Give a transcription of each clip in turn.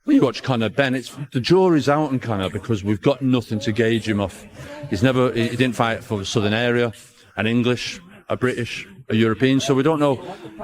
When you watch Conor Benn, the jury's out on Conor because we've got nothing to gauge him off. He didn't fight for the Southern area, an English, a British, a European, so we don't know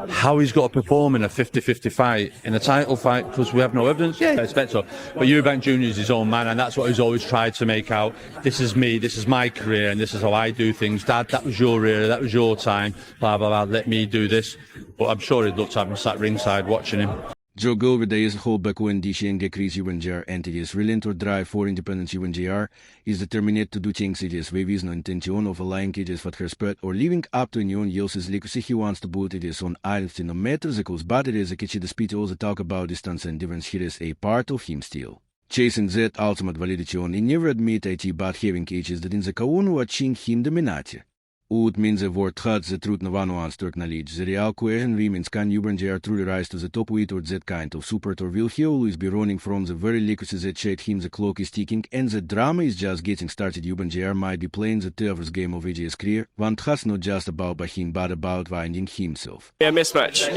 how he's got to perform in a 50-50 fight, in a title fight, because we have no evidence. Yeah, I expect so. But Eubank Jr. is his own man, and that's what he's always tried to make out. This is me, this is my career, and this is how I do things. Dad, that was your era, that was your time, blah, blah, blah, let me do this. But I'm sure he'd looked at him, sat ringside watching him. Joe Gover deze holdback when DCN Chris UNJR entities relent or drive for independence UNJR is determined to do things it is with no intention of aligning it is what her spurt or living up to union uses like he wants to boot it is on islands no matters equals but it is a kitchen dispute also talk about distance and difference here is a part of him still. Chasing that ultimate validity on he never admit it but having ages that in the kaun watching him dominate. Ut means the word had the truth no one wants to acknowledge. The real question remains can UNJR truly rise to the top with or that kind of support or will he always be running from the very legacy that shaped him the clock is ticking and the drama is just getting started. UNJR might be playing the toughest game of AJ's career, one has not just about by him but about finding himself. Yeah, mismatch,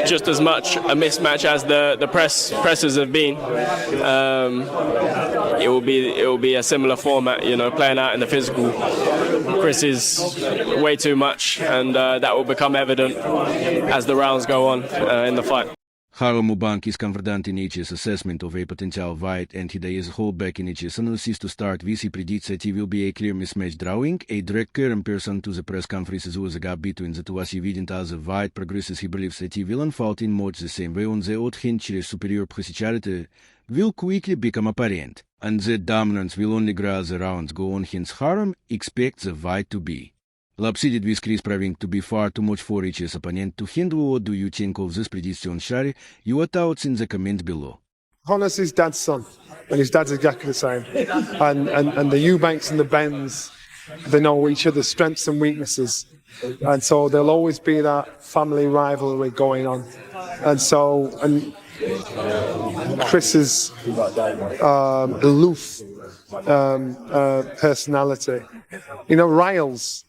just as much a mismatch as the presses have been. It will be a similar format, playing out in the physical. Chris is way too much, and that will become evident as the rounds go on in the fight. Harlem Eubank is confident in HS's assessment of a potential fight, and he does hold back in HS's analysis to start with. He predicts that he will be a clear mismatch drawing. A direct current person to the press conferences was a gap between the two as evident as the fight progresses. He believes that he will unfold in much the same way. On the other hand, his superior physicality will quickly become apparent, and that dominance will only grow as the rounds go on. Hence, Harlem expects the fight to be lopsided with Chris proving to be far too much for each opponent to handle. What do you think of this prediction, Shari? Your thoughts in the comments below. Conor's his dad's son, and his dad's exactly the same. And the Eubanks and the Benns, they know each other's strengths and weaknesses. And so there'll always be that family rivalry going on. And Chris's aloof personality, riles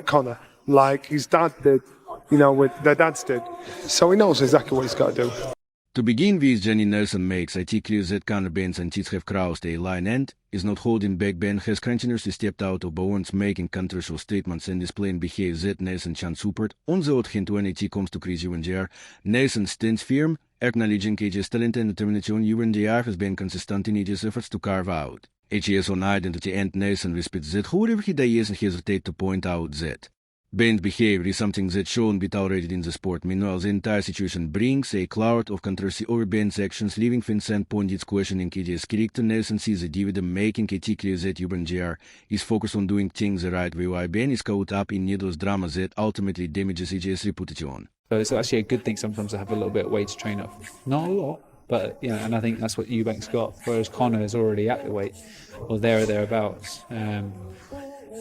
Conor, like his dad did, with their dads did. So he knows exactly what he's got to do. To begin with, Johnny Nelson makes it clear that Conor Benn's antics have crossed a line and is not holding back. Ben has continuously stepped out of bounds, making controversial statements and displaying behavior that Nelson can support. On the other hand, when it comes to Chris UNJR, Nelson stands firm, acknowledging AJ's talent and determination. UNJR has been consistent in AJ's efforts to carve out AJ's own identity, and Nelson respects that. However, he doesn't hesitate to point out that Ben's behavior is something that shouldn't be tolerated in the sport. Meanwhile, the entire situation brings a cloud of controversy over Ben's actions, leaving fans and pundits questioning AJ's character. Nelson sees the dividend, making it clear that UNJR is focused on doing things the right way, while Ben is caught up in needless drama that ultimately damages AJ's reputation. So it's actually a good thing sometimes to have a little bit of weight to train off. Not a lot, but and I think that's what Eubank's got, whereas Conor is already at the weight, or there or thereabouts.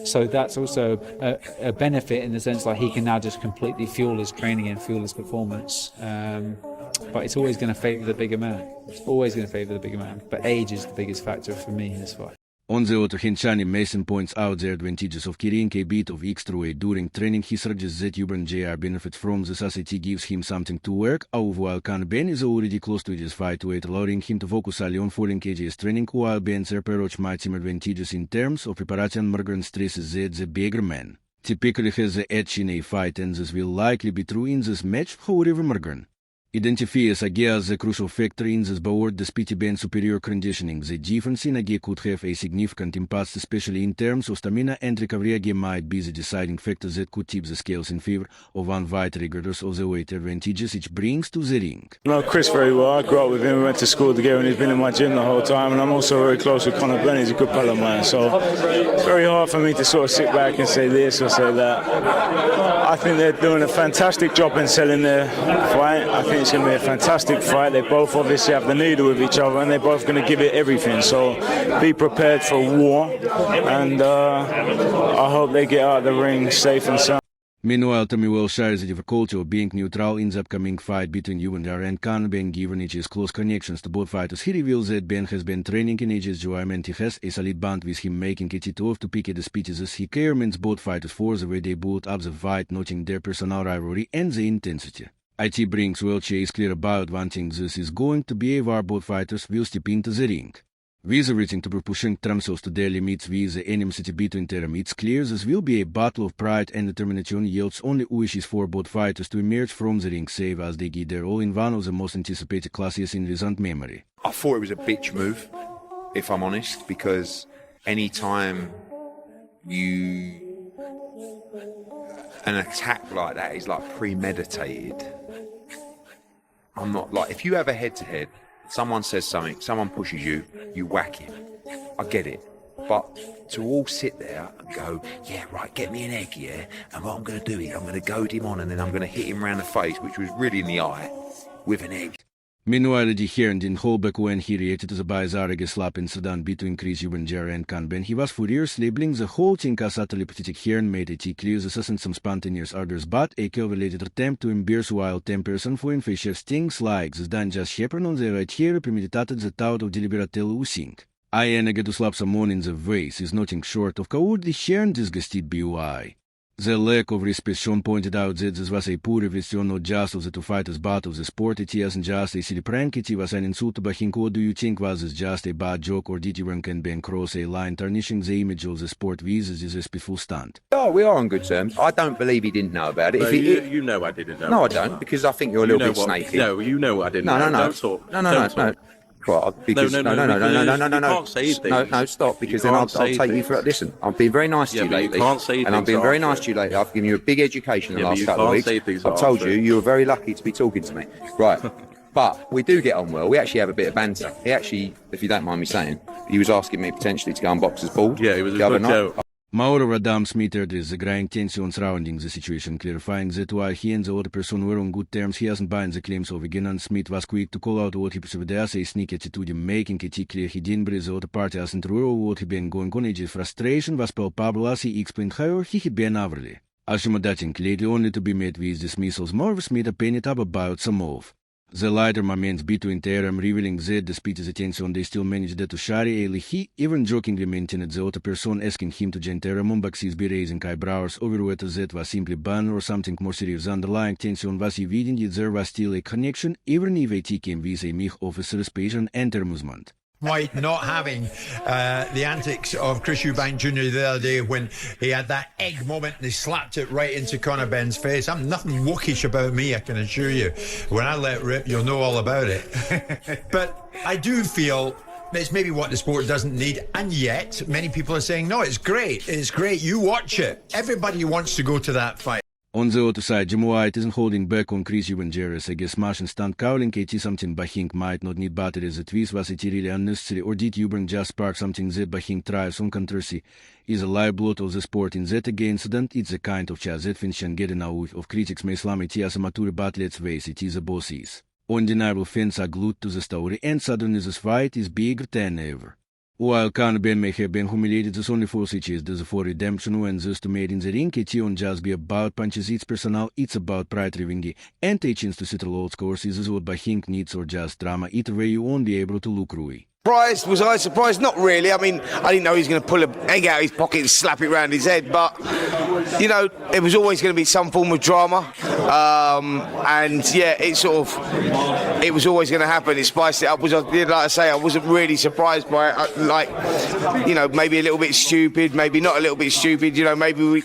So that's also a benefit in the sense like he can now just completely fuel his training and fuel his performance. But it's always going to favour the bigger man. It's always going to favour the bigger man. But age is the biggest factor for me in this fight. On the other hand, Shani Mason points out the advantages of carrying a bit of extra weight during training. He suggests that UNJR benefits from this as it gives him something to work out while Conor Benn is already close to his fight weight, allowing him to focus only on following AJ's training, while Ben's approach might seem advantageous in terms of preparation. Margaret stresses that the bigger man typically has the edge in a fight, and this will likely be true in this match. However, Margaret identifies again as a crucial factor in this bout. Despite Ben's superior conditioning, the difference in Age could have a significant impact, especially in terms of stamina and recovery. Age might be the deciding factor that could tip the scales in favor of one fight, regardless of the weight advantages it brings to the ring. I know Chris very well. I grew up with him, we went to school together, and he's been in my gym the whole time. And I'm also very close with Conor Benn. He's a good pal of mine, so it's very hard for me to sort of sit back and say this or say that. I think they're doing a fantastic job in selling their fight. I think it's going to be a fantastic fight. They both obviously have the needle with each other, and they're both going to give it everything. So be prepared for war, and I hope they get out of the ring safe and sound. Meanwhile, Tommy Well shares the difficulty of being neutral in the upcoming fight between UNJR and Conor Benn, given AJ's close connections to both fighters. He reveals that Benn has been training in AJ's gym and he has a solid bond with him, making it tough to pick at the speeches as he commends both fighters for the way they built up the fight, noting their personal rivalry and the intensity. IT brings wel is clear about one thing: this is going to be where both fighters will step into the ring. With everything to be pushing themselves to their limits with the animosity between them, it's clear this will be a battle of pride and determination. Yields only wishes for both fighters to emerge from the ring safe as they give their all in one of the most anticipated classes in recent memory. I thought it was a bitch move, if I'm honest, because any time an attack like that is like premeditated. I'm not like, if you have a head-to-head, someone says something, someone pushes you, you whack him. I get it. But to all sit there and go, yeah, right, get me an egg, yeah, and what I'm going to do is I'm going to goad him on and then I'm going to hit him around the face, which was really in the eye, with an egg. Meanwhile, the Hearn in Holbeck, when he reacted to the bizarre slap incident between Chris Eubank and Conor Benn, he was furious, labeling the whole thing as utterly pathetic. Hearn made it clear this isn't some spontaneous orders, but a calculated attempt to embarrass wild 10-person for infectious things like this done just happened on the right here, premeditated the thought of deliberate using. I enega to slap someone in the face is nothing short of cowardly. Hearn disgusted BOI. The lack of respect. Sean pointed out that this was a poor reflection not just of the two fighters but of the sport. It isn't just a silly prank, it was an insult to him. What do you think? Was this just a bad joke, or did Eubank and Benn cross a line tarnishing the image of the sport with this disrespectful stunt? Oh, we are on good terms. I don't believe he didn't know about it. No, you know I didn't know. No, I don't, because I think you're a little bit snaky. No, you know I didn't know. No. Don't talk. No. Right, because, no. You can't say things. No, stop, because then I'll take you for... Listen, I've been very nice to you lately. You can't say things. And I've been very nice to you lately. I've given you a big education the last couple of weeks. I've told you were very lucky to be talking to me. Right. But we do get on well. We actually have a bit of banter. He actually, if you don't mind me saying, he was asking me potentially to go and box his ball. Yeah, it was a good joke. Moreover, Adam Smith addressed the growing tension surrounding the situation, clarifying that while he and the other person were on good terms, he hasn't buying the claims of again, and Smith was quick to call out what he perceived as a sneaky attitude, making it clear he didn't believe the other party hasn't rural what he been going on. His frustration was palpable as he explained how he had been hourly, accommodating lately only to be met with dismissals. Moreover, Smith opined up about some of the lighter moments between them, revealing that despite the tension, they still managed to share a he even jokingly maintained the other person asking him to join them, but he's be raising eyebrows over whether that was simply ban or something more serious. Underlying tension was evident that there was still a connection, even if it came with a mix of suspicion and amusement. White not having the antics of Chris Eubank Jr. the other day when he had that egg moment and he slapped it right into Conor Benn's face. I'm nothing wookish about me, I can assure you. When I let rip, you'll know all about it. But I do feel it's maybe what the sport doesn't need, and yet many people are saying, no, it's great, you watch it. Everybody wants to go to that fight. On the other side, Jim White isn't holding back on Chris Eubank against smash and stunt, calling it something Bahing might not need batteries. The twist was it really unnecessary, or did Eubank just spark something that Bahing thrives on? Controversy is a lifeblood of the sport. In that incident, it's the kind of chance that Finch getting out of critics may slam it as a mature, but let's face it, is a bosses. Undeniable fans are glued to the story, and suddenly this fight is bigger than ever. While Conor Benn may have been humiliated, this only force it is this for redemption when this to made in the ring. It won't just be about punches, it's personal, it's about pride revenge, and a chance to settle old scores. Is this what Bahing needs or just drama? Either way, you won't be able to look Rui. Surprised? Was I surprised? Not really. I mean, I didn't know he was going to pull an egg out of his pocket and slap it around his head, but, you know, it was always going to be some form of drama. And, yeah, it was always going to happen. It spiced it up. Like I say, I wasn't really surprised by it. Maybe a little bit stupid, maybe not a little bit stupid. Maybe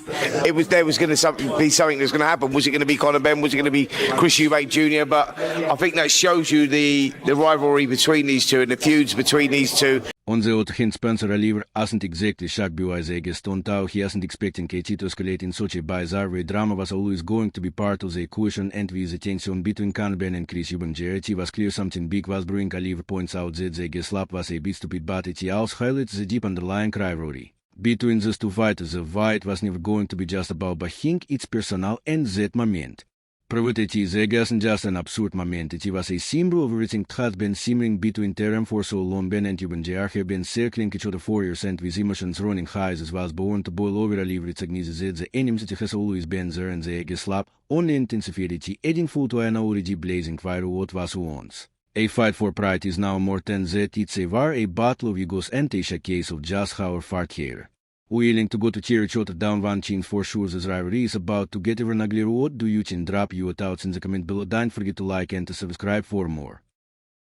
there was going to be something that's going to happen. Was it going to be Conor Benn? Was it going to be Chris Eubank Jr.? But I think that shows you the rivalry between these two and the feuds between these two. On the other hand, Spencer Oliver hasn't exactly shocked by the guest on Tau. He hasn't expecting KT to escalate in such a bizarre way. Drama was always going to be part of the equation, and with the tension between Conor Benn and Chris Eubank, it was clear something big was brewing. Oliver points out that the guest slap was a bit stupid, but it also highlights the deep underlying rivalry between these two fighters. The fight was never going to be just about Bahing, it's personal, and that moment. Privatity wasn't just an absurd moment, it was a symbol of everything that had been simmering between them for so long. Benn and Eubank have been circling each other for years, and with emotions running high, this was born to boil over. Oliver recognizes that the animosity has always been there, and the egg slap only intensified it, adding fuel to an already blazing fire what was once. A fight for pride is now more than that. It's a war, a battle of egos, and a case of just how far here. Willing to go to church or down one chin for sure as Rivalry is about to get over an ugly road. Do you chin drop your thoughts in the comment below. Don't forget to like and to subscribe for more.